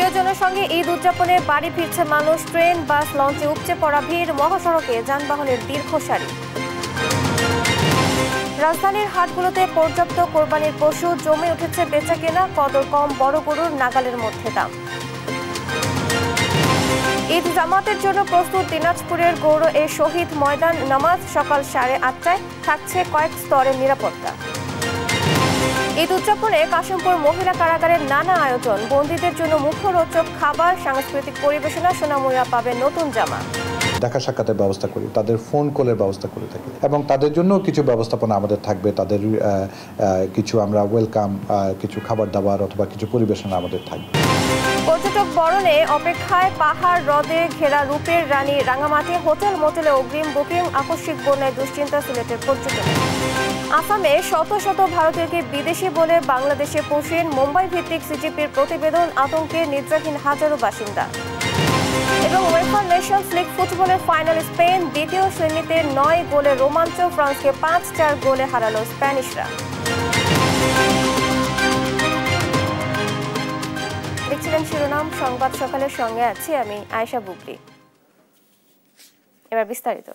প্রিয়জনের সঙ্গে ঈদ উদযাপনে বাড়ি ফিরছে মানুষ। ট্রেন, বাস, লঞ্চে উপচে পড়া ভিড়, মহাসড়কে যানবাহনের দীর্ঘ সারি। রাজধানীর হাটগুলোতে পর্যাপ্ত কোরবানির পশু, জমে উঠেছে বেচাকেনা, কদর কম বড় গরুর নাগালের মধ্যে দাম। ঈদ জামাতের জন্য প্রস্তুত দিনাজপুরের গৌর এ শহীদ ময়দান। নামাজ সকাল 8:30টায়, থাকছে কয়েক স্তরের নিরাপত্তা। ঈদ উদযাপনে কাশিমপুর মহিলা কারাগারের নানা আয়োজন, বন্দীদের জন্য মুখরোচক খাবার, সাংস্কৃতিক পরিবেশনা, সোনামুড়া পাবে নতুন জামা। দেখা সাক্ষাতের ব্যবস্থা করি, তাদের ফোন কলের ব্যবস্থা করে থাকি এবং তাদের জন্য কিছু ব্যবস্থাপনা আমাদের থাকবে। তাদের কিছু আমরা ওয়েলকাম, কিছু খাবার দাবার অথবা কিছু পরিবেশনা আমাদের থাকবে। পর্যটক বরণে অপেক্ষায় পাহাড় হ্রদে ঘেরা রূপের রানী রাঙামাটি। হোটেল মোটেলে অগ্রিম বুকিং, আকস্মিক বন্যায় দুশ্চিন্তা সিলেটের পর্যটক। আসামে শত শত ভারতীয়কে বিদেশি বলে বাংলাদেশে পৌঁছেন। মুম্বাই ভিত্তিক সিজিপির প্রতিবেদন, আতঙ্কে নিদ্রাহীন হাজারো বাসিন্দা। এবং উয়েফা নেশনস লিগ ফুটবলের ফাইনাল স্পেন, দ্বিতীয় শ্রেণীতে 9 গোলের রোমাঞ্চ, ফ্রান্সকে 5-4 গোলে হারালো স্প্যানিশরা। দেখছিলেন শিরোনাম সংবাদ সকালের, সঙ্গে আছি আমি আয়েশা বুবলি। এবার বিস্তারিত।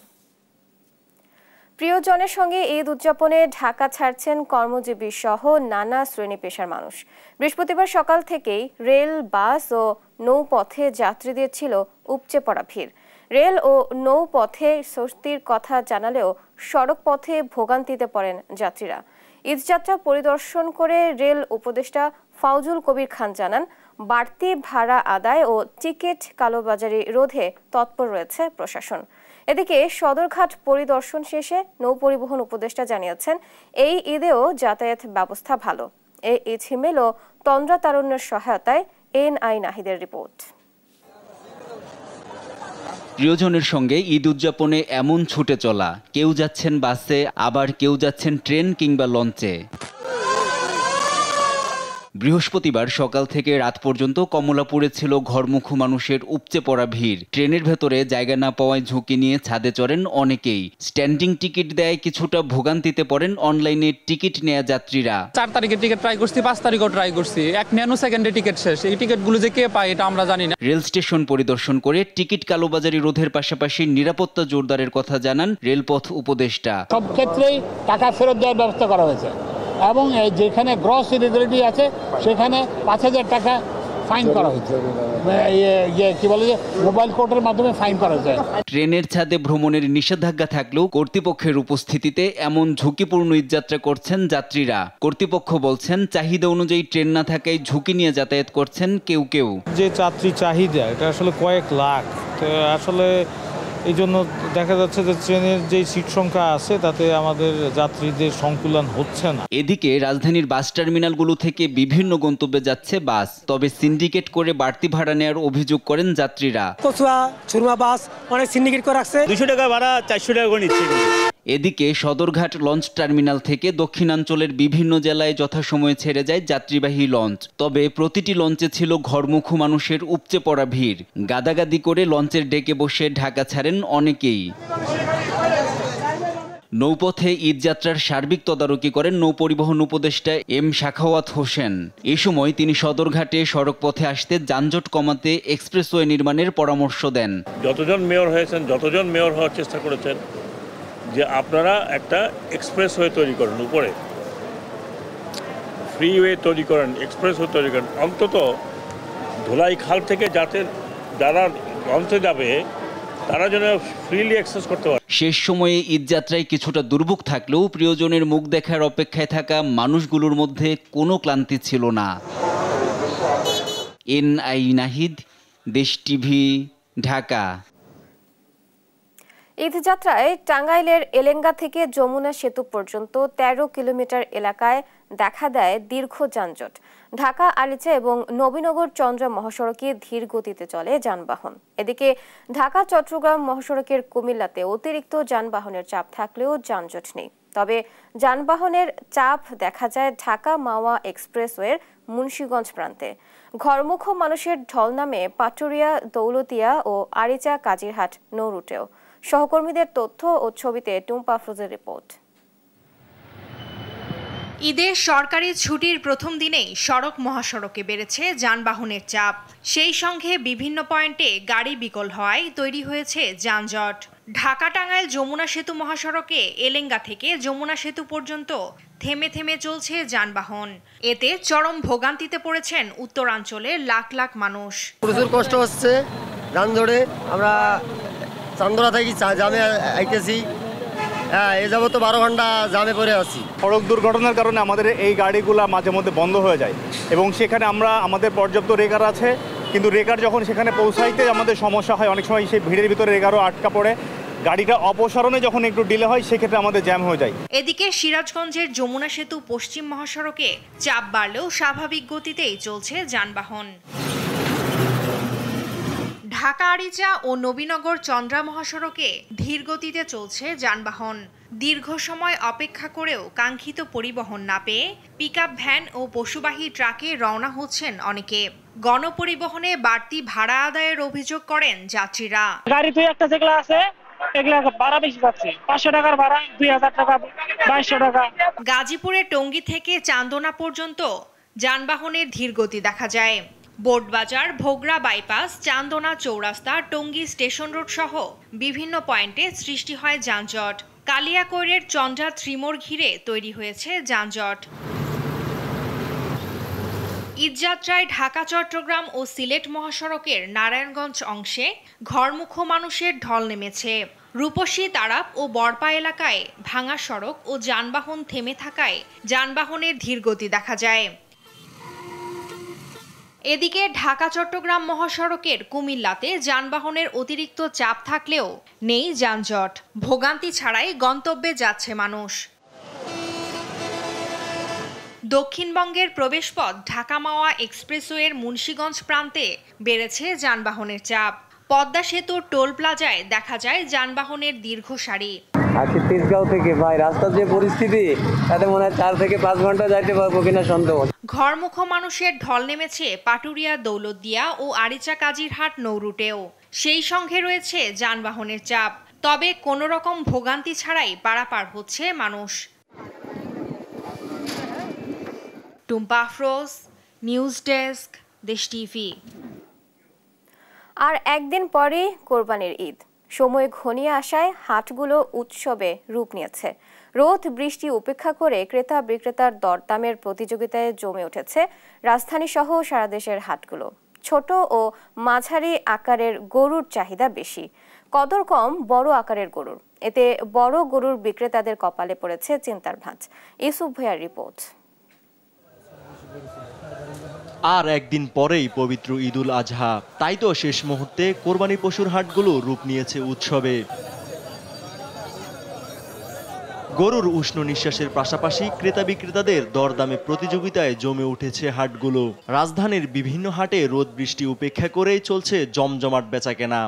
প্রিয়জনের সঙ্গে ঈদ উদযাপনে ঢাকা ছাড়ছেন কর্মজীবী সহ নানা শ্রেণী পেশার মানুষ। বৃহস্পতিবার সকাল থেকেই রেল, বাস ও নৌপথে যাত্রীদের ছিল উপচে পড়া ভিড়। রেল ও নৌপথে স্বস্তির কথা জানালেও সড়ক পথে ভোগান্তিতে পড়েন যাত্রীরা। ঈদযাত্রা পরিদর্শন করে রেল উপদেষ্টা ফাউজুল কবির খান জানান, বাড়তি ভাড়া আদায় ও টিকিট কালোবাজারি রোধে তৎপর রয়েছে প্রশাসন। এদিকে সদরঘাট পরিদর্শন শেষে নৌপরিবহন উপদেষ্টা জানিয়েছেন, এই ঈদেও যাতায়াত ব্যবস্থা ভালো। এই ঈদ হিমেল ও তন্দ্রা তারুণ্যের সহায়তায় এনআই নাহিদের রিপোর্ট। প্রিয়জনের সঙ্গে ঈদ উদযাপনে এমন ছুটে চলা, কেউ যাচ্ছেন বাসে, আবার কেউ যাচ্ছেন ট্রেন কিংবা লঞ্চে। বৃহস্পতিবার সকাল থেকে রাত পর্যন্ত কমলাপুরে ছিল ঘরমুখো মানুষের উপচে পড়া ভিড়। ট্রেনের ভেতরে জায়গা না পাওয়ায় ঝুঁকি নিয়ে ছাদে চড়েন অনেকেই। স্ট্যান্ডিং টিকিট দেয় কিছুটা ভোগান্তিতে পড়েন অনলাইনে টিকিট নেয়া যাত্রীরা। 4 তারিখে টিকিট ট্রাই করছি, 5 তারিখও ট্রাই করছি, 1 ন্যানো সেকেন্ডে টিকিট শেষ। এই টিকিটগুলো যে কে পায় এটা আমরা জানি না। রেল স্টেশন পরিদর্শন করে টিকিট কালোবাজারি রোধের পাশাপাশি নিরাপত্তা জোরদারের কথা জানান রেলপথ উপদেষ্টা। সব ক্ষেত্রেই টাকা ফেরত দেওয়ার ব্যবস্থা করা হয়েছে এবং যেখানে গ্রস ইরেগুলারিটি আছে সেখানে 5,000 টাকা ফাইন করা হয়েছে। কি বলে যে মোবাইল কোর্টের মাধ্যমে ফাইন করা হয়েছে। ট্রেনের ছাদে ভ্রমণের নিষেধাজ্ঞা থাকলেও কর্তৃপক্ষের উপস্থিতিতে এমন ঝুঁকিপূর্ণ ঈদযাত্রা করছেন যাত্রীরা। কর্তৃপক্ষ বলছেন, চাহিদা অনুযায়ী ট্রেন না থাকায় ঝুঁকি নিয়ে যাতায়াত করছেন কেউ কেউ। যে যাত্রী চাহিদা এটা আসলে কয়েক লাখ, তো আসলে এই জন্য দেখা যাচ্ছে যে ট্রেনের যে সিট সংখ্যা আছে তাতে আমাদের যাত্রীদের সংকুলন হচ্ছে না। এদিকে রাজধানীর বাস টার্মিনালগুলো থেকে বিভিন্ন গন্তব্যে যাচ্ছে বাস, তবে সিন্ডিকেট করে বাড়তি ভাড়া নেওয়ার অভিযোগ করেন যাত্রীরা। কচুয়া, সুরমা বাস অনেক সিন্ডিকেট করে রাখছে, 200 টাকা ভাড়া 400 টাকা করে নিচ্ছে। এদিকে সদরঘাট লঞ্চ টার্মিনাল থেকে দক্ষিণাঞ্চলের বিভিন্ন জেলায় যথাসময়ে ছেড়ে যায় যাত্রীবাহী লঞ্চ। তবে প্রতিটি লঞ্চে ছিল ঘরমুখো মানুষের উপচে পড়া ভিড়। গাদাগাদি করে লঞ্চের ডেকে বসে ঢাকা ছাড়েন অনেকেই। নৌপথে ঈদযাত্রার সার্বিক তদারকি করেন নৌপরিবহন উপদেষ্টা এম শাখাওয়াত হোসেন। এ সময় তিনি সদরঘাটে সড়ক পথে আসতে যানজট কমাতে এক্সপ্রেসওয়ে নির্মাণের পরামর্শ দেন। যতজন মেয়র হয়েছেন, যতজন মেয়র হওয়ার চেষ্টা করেছেন, যে আপনারা একটা এক্সপ্রেসওয়ে তৈরি করেন, উপরে ফ্রিওয়ে তৈরি করেন, এক্সপ্রেসওয়ে তৈরি করেন, অন্তত ধুলাই খাল থেকে যাতে যারা লঞ্চে যাবে তারা যেন ফ্রিলি অ্যাক্সেস করতে পারে। শেষ সময়ে ঈদযাত্রায় কিছুটা দুর্ভোগ থাকলেও প্রিয়জনের মুখ দেখার অপেক্ষায় থাকা মানুষগুলোর মধ্যে কোনো ক্লান্তি ছিল না। এনআই নাহিদ, দেশ টিভি, ঢাকা। ঈদযাত্রায় টাঙ্গাইলের এলেঙ্গা থেকে যমুনা সেতু পর্যন্ত 13 কিলোমিটার এলাকায় দেখা দেয় দীর্ঘ যানজট। ঢাকা আরিচা এবং নবীনগর চন্দ্রা মহাসড়কে ধীর গতিতে চলে যানবাহন। এদিকে ঢাকা চট্টগ্রাম মহাসড়কের কুমিল্লাতে অতিরিক্ত যানবাহনের চাপ থাকলেও যানজট নেই। তবে যানবাহনের চাপ দেখা যায় ঢাকা মাওয়া এক্সপ্রেসওয়ের মুন্সিগঞ্জ প্রান্তে। ঘরমুখো মানুষের ঢল নামে পাটুরিয়া, দৌলতিয়া ও আরিচা কাজিরহাট নৌ রুটেও। সহকর্মীদের তথ্য ও ছবিতে টুম্পা আফরোজের রিপোর্ট। ঈদের সরকারি ছুটির প্রথম দিনেই সড়ক মহাসড়কে বেড়েছে যানবাহনের চাপ। সেই সঙ্গে বিভিন্ন পয়েন্টে গাড়ি বিকল হওয়ায় তৈরি হয়েছে যানজট। ঢাকা টাঙ্গাইল যমুনা সেতু মহাসড়কে এলেঙ্গা থেকে যমুনা সেতু পর্যন্ত থেমে থেমে চলছে যানবাহন। এতে চরম ভোগান্তিতে পড়েছেন উত্তরাঞ্চলের লাখ লাখ মানুষ। প্রচুর কষ্ট হচ্ছে যানজটে। আমরা চান্দরা থেকে জামে আইতেছি, এ যাবত 12 ঘন্টা জামে পড়ে আছি। সড়ক দুর্ঘটনার কারণে আমাদের এই গাড়িগুলো মাঝে মধ্যে বন্ধ হয়ে যায় এবং সেখানে আমাদের পর্যাপ্ত রেকার আছে, কিন্তু রেকার যখন সেখানে পৌঁছাইতে আমাদের সমস্যা হয়। অনেক সময় সেই ভিড়ের ভিতরে রেকারও আটকা পড়ে, গাড়িটা অপসারণে যখন একটু ডিলে হয় সেক্ষেত্রে আমাদের জ্যাম হয়ে যায়। এদিকে সিরাজগঞ্জের যমুনা সেতু পশ্চিম মহাসড়কে চাপ বাড়লেও স্বাভাবিক গতিতেই চলছে যানবাহন। ঢাকা আরিচা ও নবীনগর চন্দ্রা মহাসড়কে ধীর গতিতে চলছে যানবাহন। দীর্ঘ সময় অপেক্ষা করেও কাঙ্ক্ষিত পরিবহন না পেয়ে পিকআপ ভ্যান ও পশুবাহী ট্রাকে রওনা হচ্ছেন অনেকে। গণপরিবহনে বাড়তি ভাড়া আদায়ের অভিযোগ করেন যাত্রীরা। গাড়িতে একটা যেগুলো আছে এগুলা ভাড়া বেশি যাচ্ছে, 500 টাকার ভাড়া 2000 টাকা 2200 টাকা। গাজীপুরের টঙ্গী থেকে চান্দনা পর্যন্ত যানবাহনের ধীর গতি দেখা যায়। বোর্ডবাজার, ভোগড়া বাইপাস, চান্দনা চৌরাস্তা, টঙ্গী স্টেশন রোড সহ বিভিন্ন পয়েন্টে সৃষ্টি হয় যানজট। কালিয়াকৈরের চন্দ্রা ত্রিমোড় ঘিরে তৈরি হয়েছে যানজট। ঈদযাত্রায় ঢাকা চট্টগ্রাম ও সিলেট মহাসড়কের নারায়ণগঞ্জ অংশে ঘরমুখ মানুষের ঢল নেমেছে। রূপসী, তারাপ ও বরপা এলাকায় ভাঙা সড়ক ও যানবাহন থেমে থাকায় যানবাহনের ধীরগতি দেখা যায়। এদিকে ঢাকা চট্টগ্রাম মহাসড়কের কুমিল্লাতে যানবাহনের অতিরিক্ত চাপ থাকলেও নেই যানজট। ভোগান্তি ছাড়াই গন্তব্যে যাচ্ছে মানুষ। দক্ষিণবঙ্গের প্রবেশপথ ঢাকা মাওয়া এক্সপ্রেসওয়ের মুন্সিগঞ্জ প্রান্তে বেড়েছে যানবাহনের চাপ। পদ্মা সেতুর টোল প্লাজায় দেখা যায় যানবাহনের দীর্ঘ সারি। আজকে তেজগাঁও থেকে ভাই রাস্তার যে পরিস্থিতি, তাতে মনে হয় 4 থেকে 5 ঘন্টা যাইতে পারবো কিনা সন্দেহ। ঘরমুখ মানুষের ঢল নেমেছে পাটুরিয়া, দৌলতদিয়া ও আরিচা কাজিরহাট নৌরুটেও। সেই সঙ্গে রয়েছে যানবাহনের চাপ, তবে কোনো রকম ভোগান্তি ছাড়াই পারাপার হচ্ছে মানুষ। টুম্পা আফরোজ, নিউজ ডেস্ক, দেশ টিভি। আর একদিন পরেই কোরবানির ঈদ। সময় ঘনিয়ে আসায় হাটগুলো উৎসবে রূপ নিয়েছে। রোদ বৃষ্টি উপেক্ষা করে ক্রেতা বিক্রেতার দরদামের প্রতিযোগিতায় জমে উঠেছে রাজধানী সহ সারা দেশের হাটগুলো। ছোট ও মাঝারি আকারের গরুর চাহিদা বেশি, কদর কম বড় আকারের গরুর। এতে বড় গরুর বিক্রেতাদের কপালে পড়েছে চিন্তার ভাঁজ। ইউসুফ ভাইয়ার রিপোর্ট। আর একদিন পরেই পবিত্র ঈদুল আজহা, তাই তো শেষ মুহূর্তে কোরবানি পশুর হাটগুলো রূপ নিয়েছে উৎসবে। গরুর উষ্ণ নিঃশ্বাসের পাশাপাশি ক্রেতা বিক্রেতাদের দরদামে প্রতিযোগিতায় জমে উঠেছে হাটগুলো। রাজধানীর বিভিন্ন হাটে রোদ বৃষ্টি উপেক্ষা করেই চলছে জমজমাট বেচাকেনা।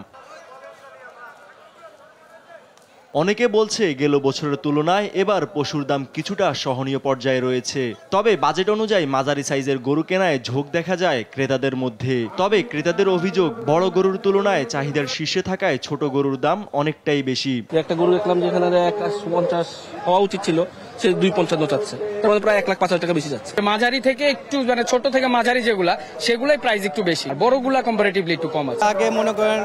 অনেকে বলছে গেল বছরের তুলনায় এবার পশুর দাম কিছুটা সহনীয় পর্যায়ে রয়েছে। তবে বাজেট অনুযায়ী মাঝারি সাইজের গরু কেনায় ঝোঁক দেখা যায় ক্রেতাদের মধ্যে। তবে ক্রেতাদের অভিযোগ, বড় গরুর তুলনায় চাহিদার শীর্ষে থাকায় ছোট গরুর দাম অনেকটাই বেশি। একটা গরু দেখলাম যেখানে 150 হওয়া উচিত ছিল, সে 255 চাচ্ছে, তার মানে প্রায় 1,50,000 টাকা বেশি যাচ্ছে। মাঝারি থেকে একটু মানে ছোট থেকে মাঝারি যেগুলা, সেগুলাই প্রাইস একটু বেশি, বড়গুলা কম্পারেটিভলি একটু কম আছে। আগে মনে করেন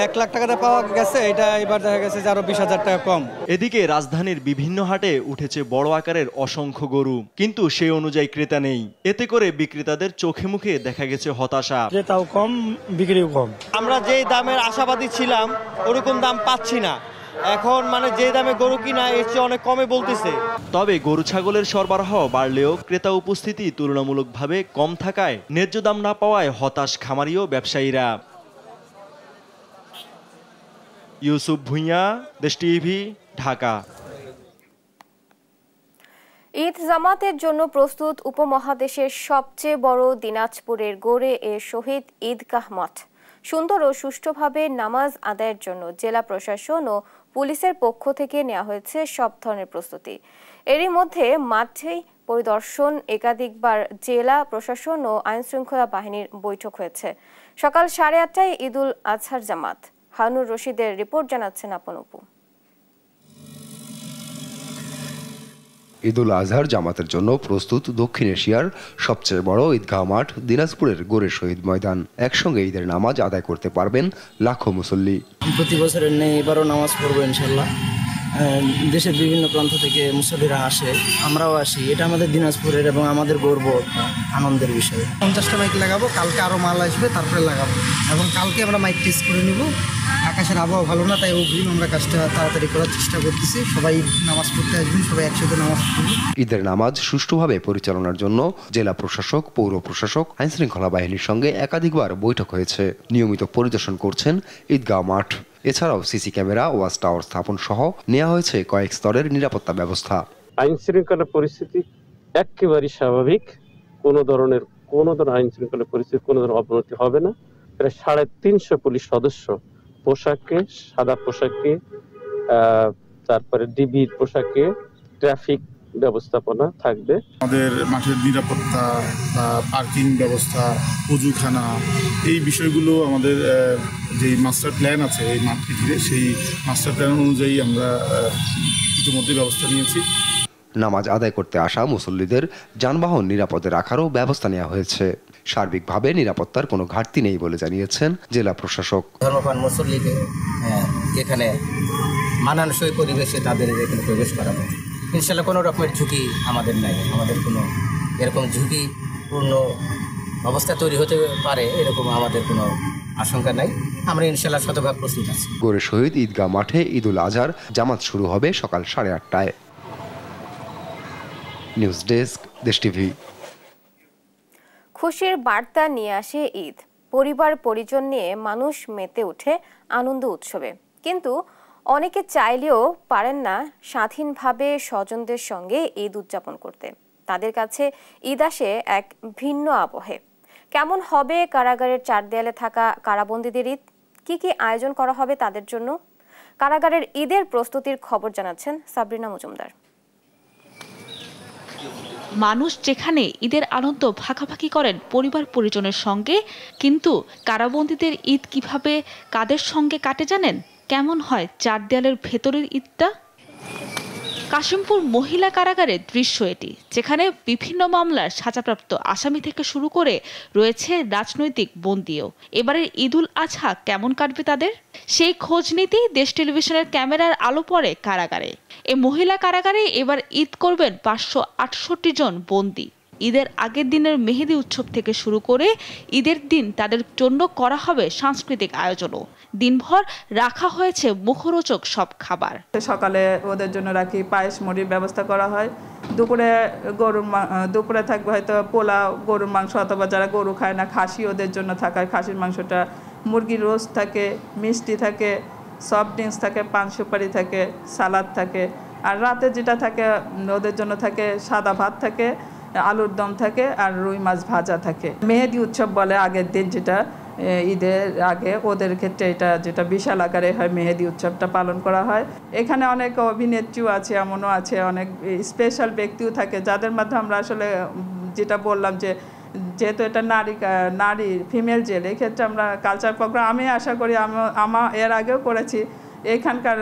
1 লাখ টাকাতে পাওয়া গেছে, এটা এবার দেখা গেছে যে আরো 20,000 টাকা কম। এদিকে রাজধানীর বিভিন্ন হাটে উঠেছে বড় আকারের অসংখ্য গরু, কিন্তু সেই অনুযায়ী ক্রেতা নেই। এতে করে বিক্রেতাদের চোখে মুখে দেখা গেছে হতাশা। ক্রেতাও কম, বিক্রিও কম। আমরা যেই দামের আশাবাদী ছিলাম ওরকম দাম পাচ্ছি না। এখন মানে যে দামে গরু কিনা এর চেয়ে অনেক কমে বলতেছে। তবে গরু ছাগলের সরবরাহ বাড়লেও ক্রেতা উপস্থিতি তুলনামূলকভাবে কম থাকায় ন্যায্য দাম না পাওয়ায় হতাশ খামারি ও ব্যবসায়ীরা। ইউসুফ ভুঁইয়া, দেশ টিভি, ঢাকা। ঈদ জামাতের জন্য প্রস্তুত উপমহাদেশের সবচেয়ে বড় দিনাজপুরের গড়ে এ শহীদ ঈদগাহ মাঠ। সুন্দর ও সুষ্ঠুভাবে নামাজ আদায়ের জন্য জেলা প্রশাসন ও পুলিশের পক্ষ থেকে নেওয়া হয়েছে সব ধরনের প্রস্তুতি। এরই মধ্যে মাঠেই পরিদর্শন একাধিকবার জেলা প্রশাসন ও আইনশৃঙ্খলা বাহিনীর বৈঠক হয়েছে। সকাল 8:30টায় ঈদুল আজহার জামাত। হানুর রশিদের রিপোর্ট জানাচ্ছেন আপন উপু। ঈদুল আজহার জামাতের জন্য প্রস্তুত দক্ষিণ এশিয়ার সবচেয়ে বড় ঈদগাহ মাঠ দিনাজপুরের গোরে শহীদ ময়দান। একসঙ্গে ঈদের নামাজ আদায় করতে পারবেন লাখো মুসল্লি। প্রতি বছরের নেই এবারও নামাজ পড়বো ইনশাল্লাহ। দেশের বিভিন্ন প্রান্ত থেকে মুসল্লিরা আসে, আমরাও আসি। এটা আমাদের দিনাজপুরের এবং আমাদের গর্ব, আনন্দের বিষয়। 50টা মাইক লাগাবো, কালকে আরও মাল আসবে, তারপরে লাগাবো। এবং কালকে আমরা মাইক টেস্ট করে নিব। আকাশের আবহাওয়া ভালো না, তাই অগ্রিম আমরা কাজটা তাড়াতাড়ি করার চেষ্টা করতেছি। সবাই নামাজ পড়তে আসবেন, সবাই একসাথে নামাজ পড়ব। ঈদের নামাজ সুষ্ঠুভাবে পরিচালনার জন্য জেলা প্রশাসক, পৌর প্রশাসক, আইনশৃঙ্খলা বাহিনীর সঙ্গে একাধিকবার বৈঠক হয়েছে। নিয়মিত পরিদর্শন করছেন ঈদগাহ মাঠ। এছাড়াও সিসি ক্যামেরা, ওয়াচ টাওয়ার স্থাপন সহ নেওয়া হয়েছে কয়েক স্তরের নিরাপত্তা ব্যবস্থা। আইন শৃঙ্খলা পরিস্থিতি একেবারেই স্বাভাবিক। কোনো ধরনের আইন শৃঙ্খলা পরিস্থিতি কোনো ধরনের অবনতি হবে না। প্রায় 350 পুলিশ সদস্য পোশাকে, সাদা পোশাকে, তারপরে ডিবির পোশাকে ট্রাফিক ব্যবস্থাপনা থাকবে। আমাদের মাঠের নিরাপত্তা, পার্কিং ব্যবস্থা, অজুখানা, এই বিষয়গুলো আমাদের যে মাস্টার প্ল্যান আছে এই মাঠকে ঘিরে, সেই মাস্টার প্ল্যান অনুযায়ী আমরা ইতিমধ্যে ব্যবস্থা নিয়েছি। নামাজ আদায় করতে আসা মুসল্লিদের যানবাহন নিরাপদে রাখারও ব্যবস্থা নেওয়া হয়েছে। সার্বিকভাবে নিরাপত্তার কোনো ঘাটতি নেই বলে জানিয়েছেন জেলা প্রশাসক। ধর্মপ্রাণ মুসল্লিকে এখানে মানানসই পরিবেশে তাদের এখানে প্রবেশ করাবো। ইনশাল্লাহ কোনো রকমের ঝুঁকি আমাদের নাই। আমাদের কোনো এরকম ঝুঁকিপূর্ণ অবস্থা তৈরি হতে পারে এরকম আমাদের কোনো আশঙ্কা নাই। আমরা ইনশাল্লাহ শতভাগ প্রস্তুত আছি। গোরে শহীদ ঈদগাহ মাঠে ঈদুল আজহার জামাত শুরু হবে সকাল 8:30টায়। নিউজ ডেস্ক, দেশ টিভি। খুশির বার্তা নিয়ে আসে ঈদ। পরিবার পরিজন নিয়ে মানুষ মেতে ওঠে আনন্দ উৎসবে, কিন্তু অনেকে চাইলেও পারেন না স্বাধীনভাবে স্বজনদের সঙ্গে ঈদ উদযাপন করতে। তাদের কাছে ঈদ আসে এক ভিন্ন আবহে। কেমন হবে কারাগারের 4 দেয়ালে থাকা কারাবন্দীদের ঈদ? কি আয়োজন করা হবে তাদের জন্য? কারাগারের ঈদের প্রস্তুতির খবর জানাচ্ছেন সাবরিনা মজুমদার। মানুষ যেখানে ঈদের আনন্দ ভাগাভাগি করেন পরিবার পরিজনের সঙ্গে, কিন্তু কারাবন্দীদের ঈদ কিভাবে, কাদের সঙ্গে কাটে জানেন? কেমন হয় 4 দেয়ালের ভেতরের ঈদটা? কাশিমপুর মহিলা কারাগারের দৃশ্য এটি, যেখানে বিভিন্ন মামলার সাজাপ্রাপ্ত আসামি থেকে শুরু করে রয়েছে রাজনৈতিক বন্দীও। এবারের ঈদুল আজহা কেমন কাটবে তাদের, সেই খোঁজ নিতেই দেশ টেলিভিশনের ক্যামেরার আলো পড়ে কারাগারে। এই মহিলা কারাগারে এবার ঈদ করবেন 568 জন বন্দী। ঈদের আগের দিনের মেহেদি উৎসব থেকে শুরু করে ঈদের দিন তাদের জন্য করা হবে সাংস্কৃতিক আয়োজনও। দিনভর রাখা হয়েছে মুখরোচক সব খাবার। সকালে ওদের জন্য রাখি পায়েস মুড়ির ব্যবস্থা করা হয়। দুপুরে থাকবে হয়তো পোলাও, গরুর মাংস, অথবা যারা গরু খায় না খাসি, ওদের জন্য থাকায় খাসির মাংসটা, মুরগির রোস্ট থাকে, মিষ্টি থাকে, সফট ড্রিঙ্কস থাকে, পান সুপারি থাকে, সালাদ থাকে। আর রাতে যেটা থাকে ওদের জন্য থাকে সাদা ভাত থাকে, আলুর দম থাকে, আর রুই মাছ ভাজা থাকে। মেহেদি উৎসব বলে আগের দিন, যেটা ঈদের আগে ওদের ক্ষেত্রে এটা যেটা বিশাল আকারে হয় মেহেদি উৎসবটা পালন করা হয়। এখানে অনেক অভিনেত্রীও আছে, এমনও আছে অনেক স্পেশাল ব্যক্তিও থাকে, যাদের মাধ্যমে আমরা আসলে যেটা বললাম যে যেহেতু এটা নারী ফিমেল জেল, এই ক্ষেত্রে আমরা কালচার প্রোগ্রাম, আমি আশা করি আমার এর আগেও করেছি, এখানকার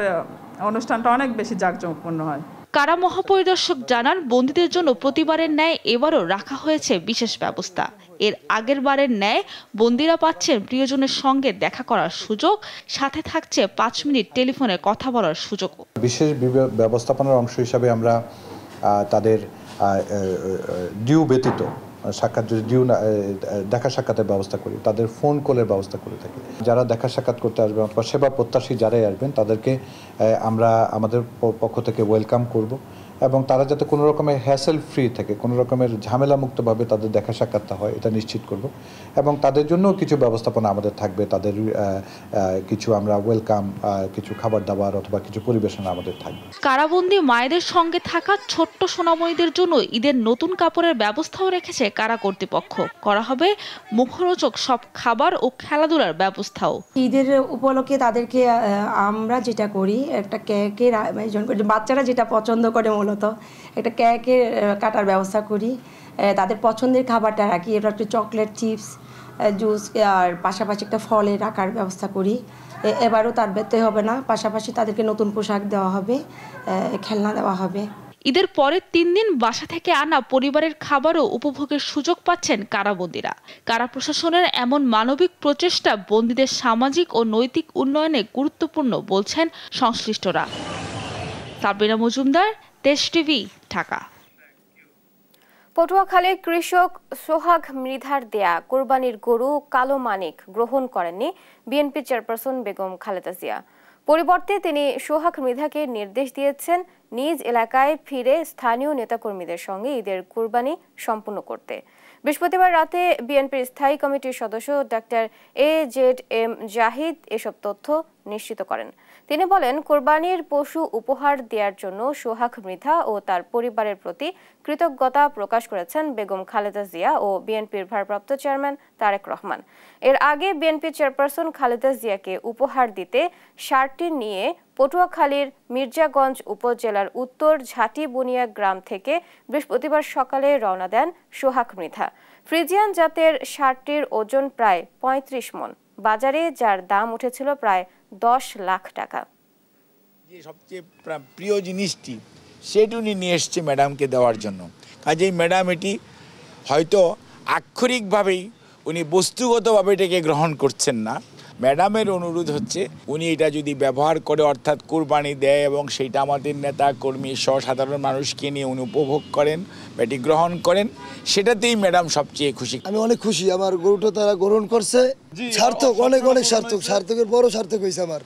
অনুষ্ঠানটা অনেক বেশি জাঁকজমকপূর্ণ হয়। কারা মহাপরিদর্শক জানান, বন্দীদের জন্য প্রতিবারের ন্যায় এবারও রাখা হয়েছে বিশেষ ব্যবস্থা। এর আগের বারের ন্যায় বন্দীরা পাচ্ছেন প্রিয়জনের সঙ্গে দেখা করার সুযোগ, সাথে থাকছে 5 মিনিট টেলিফোনে কথা বলার সুযোগ। বিশেষ ব্যবস্থাপনার অংশ হিসাবে আমরা তাদের ডিউ ব্যতীত সাক্ষাৎ, যদি ডিউ দেখা সাক্ষাতের ব্যবস্থা করি, তাদের ফোন কলের ব্যবস্থা করে থাকি। যারা দেখা সাক্ষাৎ করতে আসবেন অথবা সেবা প্রত্যাশী যারাই আসবেন, তাদেরকে আমরা আমাদের পক্ষ থেকে ওয়েলকাম করব, এবং তারা যাতে কোনো রকমের হ্যাসেল ফ্রি থাকে, কোনো রকমের ঝামেলা মুক্তভাবে তাদের দেখা সাক্ষাৎটা হয়, এটা নিশ্চিত করব। এবং তাদের জন্য কিছু ব্যবস্থাপনা আমাদের থাকবে, তাদের কিছু আমরা ওয়েলকাম, কিছু খাবার দাবার অথবা কিছু পরিবেশনা আমাদের থাকবে। কারাবন্দী মায়েদের সঙ্গে থাকা ছোট্ট সোনামণিদের জন্য ঈদের নতুন কাপড়ের ব্যবস্থাও রেখেছে কারা কর্তৃপক্ষ। করা হবে মুখরোচক সব খাবার ও খেলাধুলার ব্যবস্থাও। ঈদের উপলক্ষে তাদেরকে আমরা যেটা করি, একটা কেকের আয়োজন করি, বাচ্চারা যেটা পছন্দ করে মূলত একটা কেকের কাটার ব্যবস্থা করি, তাদের পছন্দের খাবারটা রাখি, এটা একটু চকলেট, চিপস, জুস, আর পাশাপাশি একটা ফলের রাখার ব্যবস্থা করি। এবারও তার ব্যত্যয় হবে না, পাশাপাশি তাদেরকে নতুন পোশাক দেওয়া হবে, খেলনা দেওয়া হবে। ঈদের পরের 3 দিন বাসা থেকে আনা পরিবারের খাবারও উপভোগের সুযোগ পাচ্ছেন কারাবন্দীরা। কারা প্রশাসনের এমন মানবিক প্রচেষ্টা বন্দীদের সামাজিক ও নৈতিক উন্নয়নে গুরুত্বপূর্ণ বলছেন সংশ্লিষ্টরা। সাবরিনা মজুমদার, দেশ টিভি, ঢাকা। পটুয়াখালীর কৃষক সোহাগ মৃধার দেয়া কোরবানির গরু কালো মানিক গ্রহণ করেননি বিএনপি চেয়ারপারসন বেগম খালেদা জিয়া। পরিবর্তে তিনি সোহাগ মৃধাকে নির্দেশ দিয়েছেন নিজ এলাকায় ফিরে স্থানীয় নেতাকর্মীদের সঙ্গে ঈদের কুরবানি সম্পন্ন করতে। বৃহস্পতিবার রাতে বিএনপির স্থায়ী কমিটির সদস্য ডাক্তার AZM জাহিদ এসব তথ্য নিশ্চিত করেন। তিনি বলেন, কোরবানির পশু উপহার দেওয়ার জন্য সোহাগ মৃধা ও তার পরিবারের প্রতি কৃতজ্ঞতা প্রকাশ করেছেন বেগম খালেদা জিয়া ও বিএনপির ভারপ্রাপ্ত চেয়ারম্যান তারেক রহমান। এর আগে বিএনপি চেয়ারপারসন খালেদা জিয়াকে উপহার দিতে সারটি নিয়ে পটুয়াখালীর মির্জাগঞ্জ উপজেলার উত্তর ঝাটিবুনিয়া গ্রাম থেকে বৃহস্পতিবার সকালে রওনা দেন সোহাগ মৃধা। ফ্রিজিয়ান জাতের সারটির ওজন প্রায় ৩৫ মণ, বাজারে যার দাম উঠেছিল প্রায় 10 লাখ টাকা। যে সবচেয়ে প্রিয় জিনিসটি সেটি উনি নিয়ে এসছে ম্যাডামকে দেওয়ার জন্য। কাজেই ম্যাডাম এটি হয়তো আক্ষরিকভাবেই উনি বস্তুগতভাবে এটাকে গ্রহণ করছেন না। ম্যাডামের অনুরোধ হচ্ছে উনি এটা যদি ব্যবহার করে অর্থাৎ কুরবানি দেয় এবং সেইটা আমাদের নেতা কর্মী সহ সাধারণ মানুষকে নিয়ে উনি উপভোগ করেন, এটি গ্রহণ করেন, সেটাতেই ম্যাডাম সবচেয়ে খুশি। আমি অনেক খুশি, আমার গরুটা তারা গ্রহণ করছে, সার্থক, অনেক অনেক সার্থক, সার্থকের বড় সার্থক হয়েছে আমার।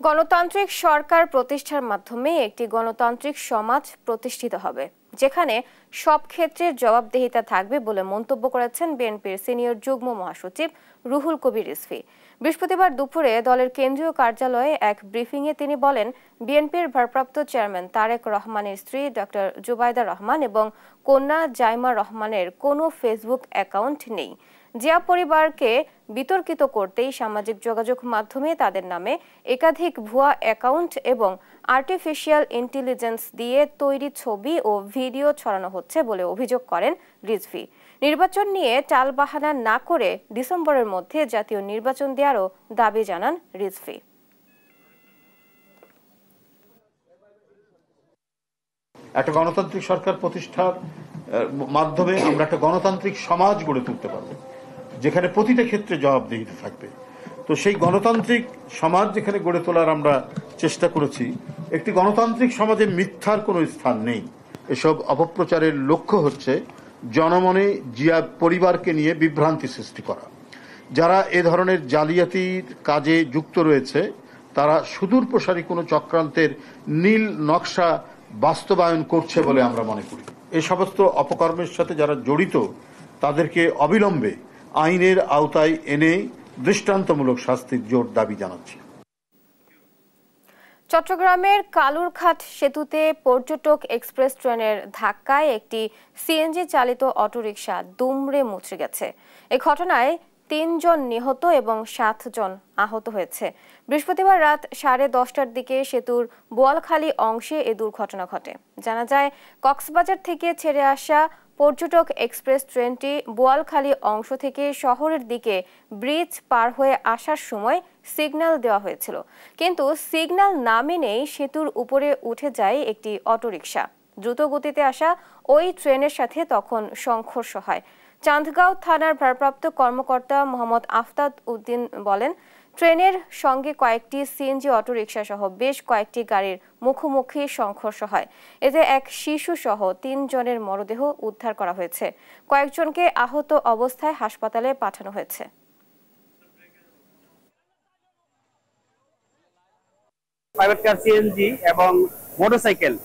গণতান্ত্রিক সরকার প্রতিষ্ঠার মাধ্যমে একটি গণতান্ত্রিক সমাজ প্রতিষ্ঠিত হবে, যেখানে সব ক্ষেত্রের জবাবদিহিতা থাকবে বলে মন্তব্য করেছেন বিএনপির সিনিয়র যুগ্ম মহাসচিব রুহুল কবির রিজভী। বৃহস্পতিবার দুপুরে দলের কেন্দ্রীয় কার্যালয়ে এক ব্রিফিংয়ে তিনি বলেন, বিএনপির ভারপ্রাপ্ত চেয়ারম্যান তারেক রহমানের স্ত্রী ডক্টর জুবাইদা রহমান এবং কন্যা জাইমা রহমানের কোনো ফেসবুক অ্যাকাউন্ট নেই। জিয়া পরিবারকে বিতর্কিত করতেই সামাজিক যোগাযোগ মাধ্যমে তাদের নামে একাধিক ভুয়া অ্যাকাউন্ট এবং আর্টিফিশিয়াল ইন্টেলিজেন্স দিয়ে তৈরি ছবি ও ভিডিও ছড়ানো হচ্ছে বলে অভিযোগ করেন রিজভী। নির্বাচন নিয়ে টালবাহানা না করে ডিসেম্বরের মধ্যে জাতীয় নির্বাচন দেওয়ারও দাবি জানান রিজভী। একটা গণতান্ত্রিক সরকার প্রতিষ্ঠার মাধ্যমে আমরা একটা গণতান্ত্রিক সমাজ গড়ে তুলতে পারবো, যেখানে প্রতিটা ক্ষেত্রে জবাবদিহিতা থাকবে। তো সেই গণতান্ত্রিক সমাজ যেখানে গড়ে তোলার আমরা চেষ্টা করেছি, একটি গণতান্ত্রিক সমাজে মিথ্যার কোনো স্থান নেই। এসব অপপ্রচারের লক্ষ্য হচ্ছে জনমনে জিয়া পরিবারকে নিয়ে বিভ্রান্তি সৃষ্টি করা। যারা এ ধরনের জালিয়াতির কাজে যুক্ত রয়েছে তারা সুদূর প্রসারী কোনো চক্রান্তের নীল নকশা বাস্তবায়ন করছে বলে আমরা মনে করি। এই সমস্ত অপকর্মের সাথে যারা জড়িত তাদেরকে অবিলম্বে আইনের আওতায় এনে দৃষ্টান্তমূলক শাস্তির জোর দাবি জানাচ্ছি। চট্টগ্রামের কালুরঘাট সেতুতে পর্যটক এক্সপ্রেস ট্রেনের ধাক্কায় একটি সিএনজি চালিত অটোরিকশা দুমড়ে মুচড়ে গেছে। এই ঘটনায় 3 জন নিহত এবং 7 জন আহত হয়েছে। বৃহস্পতিবার রাত 10:30টার দিকে সেতুর বোয়ালখালী অংশে এই দুর্ঘটনা ঘটে। জানা যায়, কক্সবাজার থেকে ছেড়ে আসা পর্যটক এক্সপ্রেস ট্রেনটি বোয়ালখালী অংশ থেকে শহরের দিকে ব্রিজ পার হয়ে আসার সময় সিগন্যাল দেওয়া হয়েছিল, কিন্তু সিগন্যাল না মেনেই সেতুর উপরে উঠে যায় একটি অটোরিকশা। দ্রুত গতিতে আসা ওই ট্রেনের সাথে তখন সংঘর্ষ হয়। চান্দগাঁও থানার ভারপ্রাপ্ত কর্মকর্তা মোহাম্মদ আফতাব উদ্দিন বলেন, ট্রেনের সঙ্গে কয়েকটি সিএনজি অটোরিকশা সহ বেশ কয়েকটি গাড়ির মুখোমুখি সংঘর্ষ হয়। এতে এক শিশু সহ 3 জনের মরদেহ উদ্ধার করা হয়েছে। কয়েকজনকে আহত অবস্থায় হাসপাতালে পাঠানো হয়েছে। প্রাইভেট কার, সিএনজি এবং মোটরসাইকেল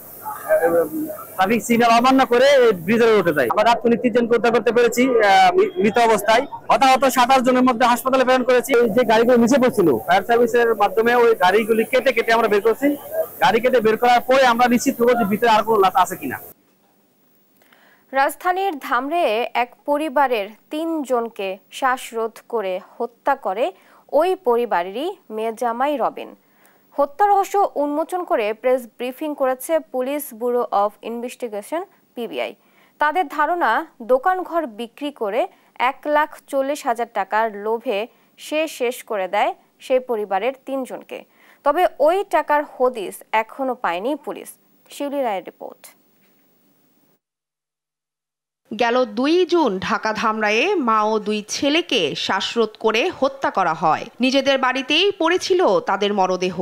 ট্রাফিক সিগন্যাল অমান্য করে ব্রিজের উঠে যায়। আমরা রাত 3 জনকে উদ্ধার করতে পেরেছি মৃত অবস্থায়। হতাহত 27 জনের মধ্যে হাসপাতালে প্রেরণ করেছি। যে গাড়িগুলো নিচে পড়ছিল, ফায়ার সার্ভিসের মাধ্যমে ওই গাড়িগুলি কেটে আমরা বের করছি। গাড়ি কেটে বের করার পরে আমরা নিশ্চিত হবো যে ভিতরে আর কোনো লাশ আছে কিনা। রাজধানীর ধামরায়ে এক পরিবারের 3 জনকে শ্বাসরোধ করে হত্যা করে ওই পরিবারেরই মেয়ে জামাই রবিন। হত্যা রহস্য উন্মোচন করে প্রেস ব্রিফিং করেছে police bureau of investigation PBI. তাদের ধারণা, দোকানঘর বিক্রি করে 1,40,000 টাকার লোভে সে শেষ করে দেয় সেই পরিবারের 3 জনকে। তবে ওই টাকার হদিস এখনো পায়নি পুলিশ। শিউলি রায়ের রিপোর্ট। গেল 2 জুন ঢাকা ধামরায়ে মা ও 2 ছেলেকে শ্বাসরোধ করে হত্যা করা হয়। নিজেদের বাড়িতেই পড়েছিল তাদের মরদেহ।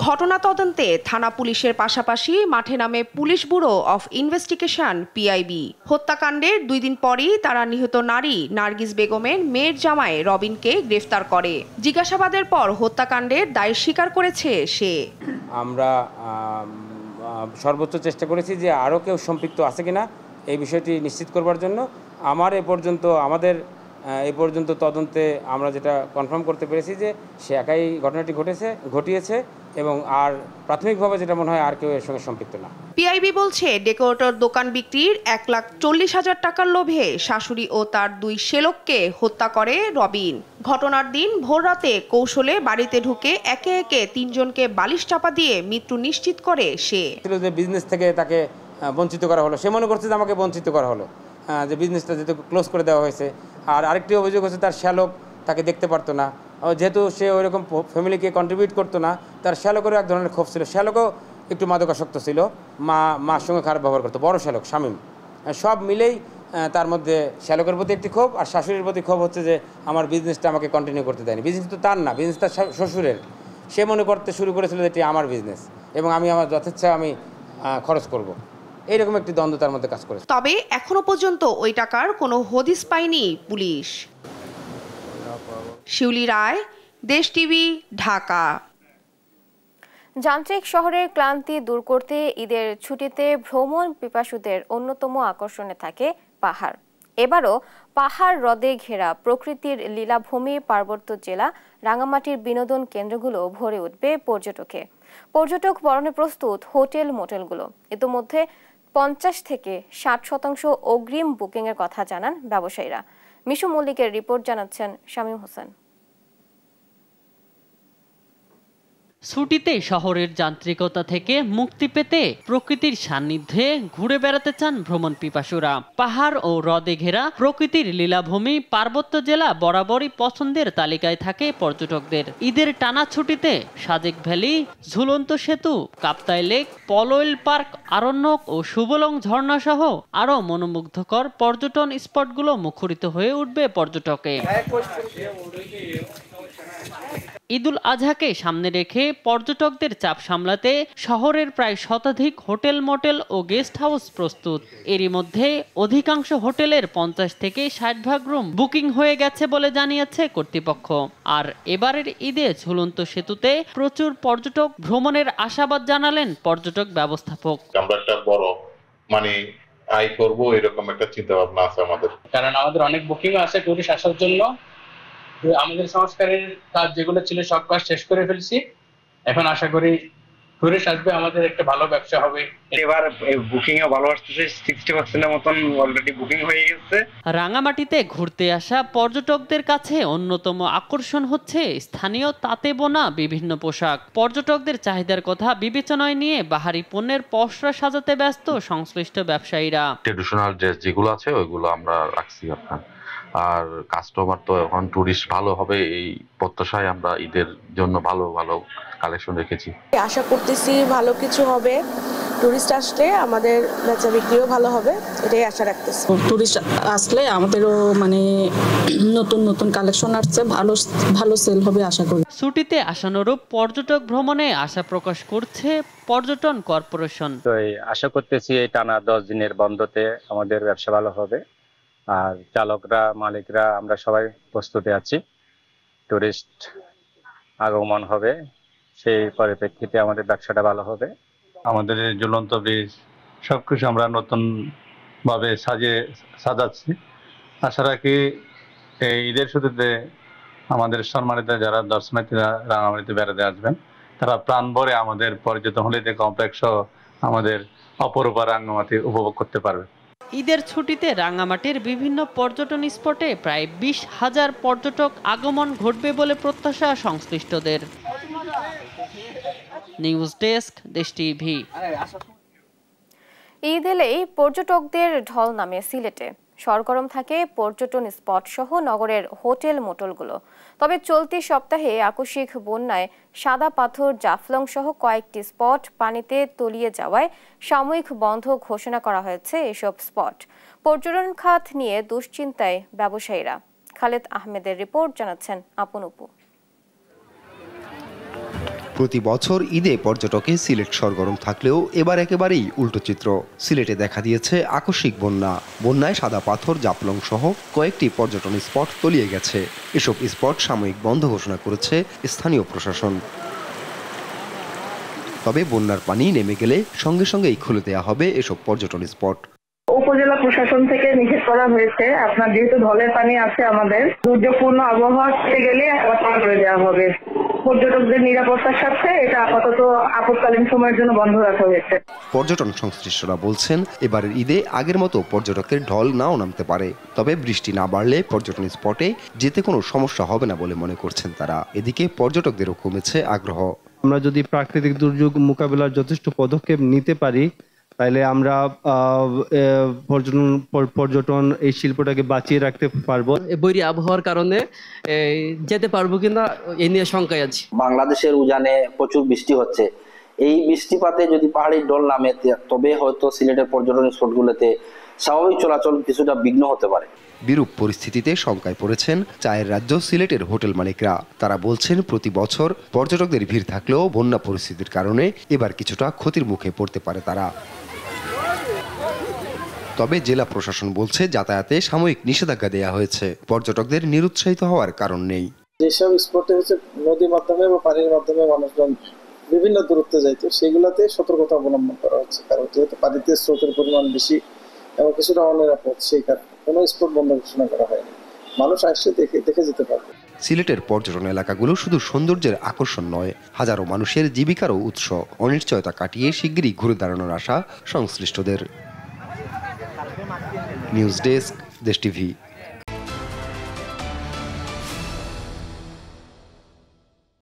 ঘটনা তদন্তে থানা পুলিশের পাশাপাশি মাঠে নামে police bureau of investigation PIB. হত্যাকাণ্ডের 2 দিন পরই তারা নিহত নারী নার্গিস বেগমের মেয়ের জামাই রবিনকে গ্রেফতার করে। জিজ্ঞাসাবাদের পর হত্যাকাণ্ডের দায় স্বীকার করেছে সে। আমরা সর্বোচ্চ চেষ্টা করেছি যে আরও কেউ সম্পৃক্ত আছে কিনা এই বিষয়টি নিশ্চিত করবার জন্য। আমাদের এই পর্যন্ত তদন্তে আমরা যেটা কনফার্ম করতে পেরেছি যে সে একাই ঘটনাটি ঘটিয়েছে এবং আর প্রাথমিকভাবে যেটা মনে হয় আর কেউ এর সঙ্গে সম্পৃক্ত না। পিআইবি বলছে ডেকোরেটর দোকান বিক্রির 1,40,000 টাকার লোভে শাশুড়ি ও তার 2 শ্যালককে হত্যা করে রবিন। ঘটনার দিন ভোররাতে কৌশলে বাড়িতে ঢুকে একে একে 3 জনকে বালিশ চাপা দিয়ে মৃত্যু নিশ্চিত করে সে। যে বিজনেস থেকে তাকে বঞ্চিত করা হলো, সে মনে করছে যে আমাকে বঞ্চিত করা হলো, যে বিজনেসটা যেহেতু ক্লোজ করে দেওয়া হয়েছে। আর আরেকটি অভিযোগ হচ্ছে তার শ্যালক তাকে দেখতে পারতো না, যেহেতু সে ওইরকম ফ্যামিলিকে কন্ট্রিবিউট করতো না, তার শ্যালকেরও এক ধরনের ক্ষোভ ছিল। শ্যালকও একটু মাদকাসক্ত ছিল, মার সঙ্গে খারাপ ব্যবহার করতো, বড় শ্যালক শামীম। সব মিলেই তার মধ্যে শ্যালকের প্রতি একটি ক্ষোভ আর শাশুড়ির প্রতি ক্ষোভ হচ্ছে যে আমার বিজনেসটা আমাকে কন্টিনিউ করতে দেয়নি। বিজনেস তো তার না, বিজনেস তার শ্বশুরের। সে মনে করতে শুরু করেছিল যে এটি আমার বিজনেস এবং আমি আমার যথেচ্ছা আমি খরচ করব। এইরকম একটি দ্বন্দ্ব তার মধ্যে কাজ করেছে। তবে এখনো পর্যন্ত ওই টাকার কোনো হদিস পায়নি পুলিশ। শিউলি রায়, দেশ টিভি, ঢাকা। যান্ত্রিক শহরের ক্লান্তি দূর করতে ঈদের ছুটিতে ভ্রমণ পিপাসুদের অন্যতম আকর্ষণে থাকে পাহাড়। এবারও পাহাড় হ্রদে ঘেরা প্রকৃতির লীলাভূমি পার্বত্য জেলা রাঙামাটির বিনোদন কেন্দ্রগুলো ভরে উঠবে পর্যটক বরণে প্রস্তুত হোটেল মোটেলগুলো। ইতোমধ্যে 50 থেকে 60% অগ্রিম বুকিং এর কথা জানান ব্যবসায়ীরা। মিশু মল্লিকের রিপোর্ট জানাচ্ছেন শামীম হোসেন। ছুটিতে শহরের যান্ত্রিকতা থেকে মুক্তি পেতে প্রকৃতির সান্নিধ্যে ঘুরে বেড়াতে চান ভ্রমণ পিপাসুরা। পাহাড় ও হ্রদে ঘেরা প্রকৃতির লীলাভূমি পার্বত্য জেলা বরাবরই পছন্দের তালিকায় থাকে পর্যটকদের। ঈদের টানা ছুটিতে সাজেক ভ্যালি, ঝুলন্ত সেতু, কাপ্তাই লেক, পলওয়েল পার্ক, আরণ্যক ও সুবলং ঝর্ণা সহ আরও মনোমুগ্ধকর পর্যটন স্পটগুলো মুখরিত হয়ে উঠবে পর্যটকে। ঈদুল আজহাকে সামনে রেখে পর্যটকদের চাপ সামলাতে শহরের প্রায় শতাধিক হোটেল মোটেল ও গেস্ট হাউস প্রস্তুত। এরই মধ্যে অধিকাংশ হোটেলের 50 থেকে 60% রুম বুকিং হয়ে গেছে বলে জানিয়েছে কর্তৃপক্ষ। আর এবারের ঈদে ঝুলন্ত সেতুতে প্রচুর পর্যটক ভ্রমণের আশাবাদ জানালেন পর্যটক ব্যবস্থাপক। আমরা একটা বড় আয় করব এরকম একটা চিন্তা ভাবনা আছে আমাদের, কারণ আমাদের অনেক বুকিং আছে টুরিস্ট আসার জন্য। আমাদের সংস্কারের কাজ যেগুলো ছিল সব কাজ শেষ করে ফেলছি। এখন আশা করি টুরিস্ট আসবে, আমাদের একটা ভালো ব্যবসা হবে। এবার বুকিং ও ভালো আসছে, 60% মতন অলরেডি বুকিং হয়ে গেছে। রাঙামাটিতে ঘুরতে আসা পর্যটকদের কাছে অন্যতম আকর্ষণ হচ্ছে স্থানীয় তাঁতে বোনা বিভিন্ন পোশাক। পর্যটকদের চাহিদার কথা বিবেচনায় নিয়ে বাহারি পণ্যের পসরা সাজাতে ব্যস্ত সংশ্লিষ্ট ব্যবসায়ীরা। ট্রেডিশনাল ড্রেস যেগুলো আছে ওইগুলো আমরা রাখছি আপনার। আর কাস্টমার তো এখন টুরিস্ট ভালো হবে এই প্রত্যাশায় আমরা ঈদের জন্য ভালো ভালো কালেকশন রেখেছি। আশা করতেছি ভালো কিছু হবে, টুরিস্ট আসলে আমাদের বেচা বিক্রিও ভালো হবে, এটাই আশা রাখতেছি। টুরিস্ট আসলে আমাদেরও নতুন নতুন কালেকশন আসছে, ভালো সেল হবে আশা করি। ছুটিতে আশানুরূপ পর্যটক ভ্রমণে আশা প্রকাশ করছে পর্যটন কর্পোরেশন। তো আশা করতেছি এই টানা 10 দিনের বন্ধতে আমাদের ব্যবসা ভালো হবে। আর চালকরা, মালিকরা আমরা সবাই প্রস্তুতি আছি, টুরিস্ট আগমন হবে, সেই পরিপ্রেক্ষিতে আমাদের ব্যবসাটা ভালো হবে। আমাদের ঝুলন্ত ব্রিজ সবকিছু আমরা নতুন ভাবে সাজাচ্ছি। আশা রাখি এই ঈদের ছুটিতে আমাদের সম্মানিত যারা দর্শনার্থীরা রাঙামাটিতে বেড়াতে আসবেন তারা প্রাণ ভরে আমাদের পর্যটন হলিডে কমপ্লেক্স আমাদের অপরূপা রাঙামাটি উপভোগ করতে পারবে। ঈদের ছুটিতে রাঙামাটির বিভিন্ন পর্যটন স্পটে প্রায় 20,000 পর্যটক আগমন ঘটবে বলে প্রত্যাশা সংশ্লিষ্টদের। নিউজ ডেস্ক, দেশ টিভি। ঈদ এলেই পর্যটকদের ঢল নামে সিলেটে। সরগরম থাকে পর্যটন স্পট সহ নগরের হোটেল মোটেলগুলো। তবে চলতি সপ্তাহে আকস্মিক বন্যায় সাদা পাথর, জাফলং সহ কয়েকটি স্পট পানিতে তলিয়ে যাওয়ায় সাময়িক বন্ধ ঘোষণা করা হয়েছে এসব স্পট। পর্যটন খাত নিয়ে দুশ্চিন্তায় ব্যবসায়ীরা। খালেদ আহমেদের রিপোর্ট, জানাচ্ছেন আপন উপু। প্রতি বছর ঈদে পর্যটকে সিলেট সরগরম থাকলেও এবার একেবারেই উল্টো চিত্র। সিলেটে দেখা দিয়েছে আকস্মিক বন্যায় সাদা পাথর, জাফলং সহ কয়েকটি পর্যটন স্পট তলিয়ে গেছে। এসব স্পট সাময়িক বন্ধ ঘোষণা করেছে স্থানীয় প্রশাসন। তবে বন্যার পানি নেমে গেলে সঙ্গে সঙ্গেই খুলে দেওয়া হবে এসব পর্যটন স্পট। উপজেলা প্রশাসন থেকে নিষেধ করা হয়েছে। আপনার যেহেতু ঢলের পানি আছে, আমাদের দুর্যোগপূর্ণ আবহাওয়া থেকে গেলে আবার করে দেওয়া হবে। পর্যটকদের নিরাপত্তার সাথে এটা আপাতত আপৎকালীন সময়ের জন্য বন্ধ রাখা হয়েছে। পর্যটন সংশ্লিষ্টরা বলছেন, এবারের ঈদে আগের মতো পর্যটকের ঢল নাও নামতে পারে। তবে বৃষ্টি না বাড়লে পর্যটন স্পটে যেতে কোনো সমস্যা হবে না বলে মনে করছেন তারা। এদিকে পর্যটকদেরও কমেছে আগ্রহ। আমরা যদি প্রাকৃতিক দুর্যোগ মোকাবিলার যথেষ্ট পদক্ষেপ নিতে পারি, তাহলে আমরা পর্যটন এই শিল্পটাকে বাঁচিয়ে রাখতে পারবো। বৈরী আবহাওয়ার কারণে যেতে পারবো কিনা এই নিয়ে শঙ্কায় আছি। বাংলাদেশের উজানে প্রচুর বৃষ্টি হচ্ছে। এই বৃষ্টিপাতে যদি পাহাড়ির ঢল নামে, তবে হয়তো সিলেটের পর্যটন স্পটগুলোতে স্বাভাবিক চলাচল কিছুটা বিঘ্ন হতে পারে। বিরূপ পরিস্থিতিতে শঙ্কায় পড়েছেন চায়ের রাজ্য সিলেটের হোটেল মালিকরা। তারা বলছেন, প্রতি বছর পর্যটকদের ভিড় থাকলেও বন্যা পরিস্থিতির কারণে এবার কিছুটা ক্ষতির মুখে পড়তে পারে তারা। তবে জেলা প্রশাসন বলছে, যাতায়াতে সাময়িক নিষেধাজ্ঞা দেওয়া হয়েছে। পর্যটকদের নিরুৎসাহিত হওয়ার কারণ নেই। যেসব স্পটে হচ্ছে নদীর মাধ্যমে বা পানির মাধ্যমে মানুষজন বিভিন্ন দূরত্বে যাইতো, সেগুলোতে সতর্কতা অবলম্বন করা হচ্ছে। কারণ যেহেতু পানিতে স্রোতের পরিমাণ বেশি এবং কিছুটা অনিরাপদ, সেই কারণে কোনো স্পট বন্ধ ঘোষণা করা হয়নি। মানুষ আসলে দেখে যেতে পারবে। সিলেটের পর্যটন এলাকাগুলো শুধু সৌন্দর্যের আকর্ষণ নয়, হাজারো মানুষের জীবিকারও উৎস। অনিশ্চয়তা কাটিয়ে শিগগিরই ঘুরে দাঁড়ানোর আশা সংশ্লিষ্টদের। নিউজ ডেস্ক, দেশ টিভি।